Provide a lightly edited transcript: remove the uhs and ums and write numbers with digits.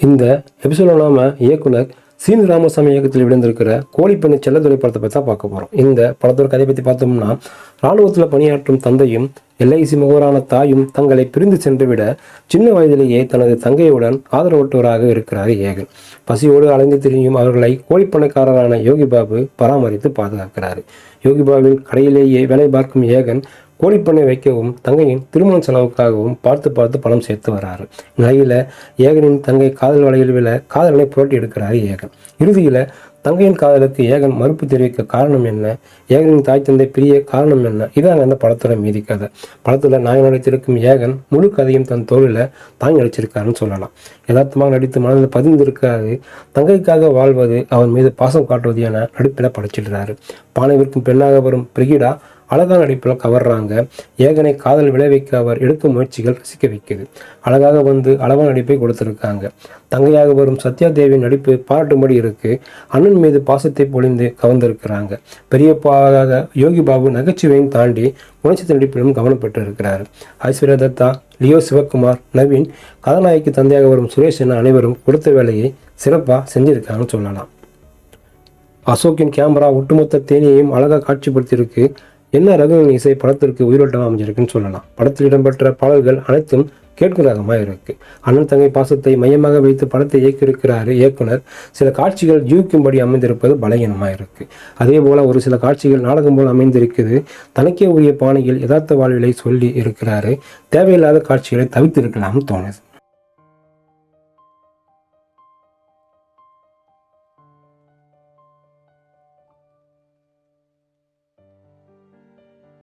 இந்த எபிசோட நாம இயக்குனர் சீனு ராமசாமி இயக்கத்தில் விழுந்திருக்கிற கோழிப்பண்ணை செல்லத்துறை படத்தை பற்றி தான் பார்க்க போகிறோம். இந்த படத்தோட கதை பற்றி பார்த்தோம்னா, இராணுவத்தில் பணியாற்றும் தந்தையும் எல்ஐசி முகவரான தாயும் தங்களை பிரிந்து சென்று விட சின்ன வயதிலேயே தனது தங்கையுடன் ஆதரவற்றவராக இருக்கிறார் ஏகன். பசியோடு அலைந்து திரியும் அவர்களை கோழிப்பண்ணைக்காரரான யோகி பாபு பராமரித்து பாதுகாக்கிறார். யோகி பாபுவின் கடையிலேயே வேலை பார்க்கும் ஏகன் கோழிப்பண்ணை வைக்கவும் தங்கையின் திருமண செலவுக்காகவும் பார்த்து பணம் சேர்த்து வர்றாரு. நிலையில ஏகனின் தங்கை காதல் வலையில் விழ காதலனை புரட்டி எடுக்கிறாரு ஏகன். இறுதியில தங்கையின் காதலுக்கு ஏகன் மறுப்பு தெரிவிக்க காரணம் என்ன, ஏகனின் தாய் தந்தை பிரிய காரணம் என்ன, இதாங்க அந்த படத்தோட மீதி கதை. படத்துல நாயகன் நடித்திருக்கும் ஏகன் முழு கதையும் தன் தோளில் தாங்கி நடிச்சிருக்காருன்னு சொல்லலாம். யதார்த்தமாக நடித்து மனதில் பதிந்திருக்காரு. தங்கைக்காக வாழ்வது, அவன் மீது பாசம் காட்டுவது என நடிப்பில் படைச்சிடுறாரு. பானை விற்கும் பெண்ணாக வரும் பிரிகிடா அழகான நடிப்பில் கவர்றாங்க. ஏகனை காதல் விளைவிக்க அவர் எடுக்கும் முயற்சிகள் ரசிக்க வைக்குது. அழகாக வந்து அளவான நடிப்பை கொடுத்திருக்காங்க. தங்கையாக வரும் சத்யா தேவியின் நடிப்பு பாராட்டும்படி இருக்கு. அண்ணன் மீது பாசத்தை பொழிந்து கவர்ந்திருக்கிறாங்க. பெரியப்பாவாக யோகி பாபு நகைச்சுவையும் தாண்டி உணர்ச்சி நடிப்பிலும் கவனம் பெற்று இருக்கிறார். ஐஸ்வர்யா தத்தா, லியோ சிவகுமார், நவீன், கதாநாயகி தந்தையாக வரும் சுரேஷ் என அனைவரும் கொடுத்த வேலையை சிறப்பாக செஞ்சிருக்காங்கன்னு சொல்லலாம். அசோக்கின் கேமரா ஒட்டுமொத்த தேனியையும் அழகாக காட்சிப்படுத்தியிருக்கு. என்ன ரகுவின் இசை படத்திற்கு உயிரோட்டமாக அமைஞ்சிருக்குன்னு சொல்லலாம். படத்தில் இடம்பெற்ற பாடல்கள் அனைத்தும் கேட்கும் ரகமாக இருக்கு. அண்ணன் தங்கை பாசத்தை மையமாக வைத்து படத்தை இயக்கியிருக்கிறாரு இயக்குனர். சில காட்சிகள் ஜீவிக்கும்படி அமைந்திருப்பது பலகீனமாக இருக்கு. அதே போல ஒரு சில காட்சிகள் நாடகம் போல் அமைந்திருக்குது. தனக்கே உரிய பாணியில் யதார்த்த வாழ்விலை சொல்லி இருக்கிறாரு. தேவையில்லாத காட்சிகளை தவிர்த்திருக்கலாம்னு தோணுது.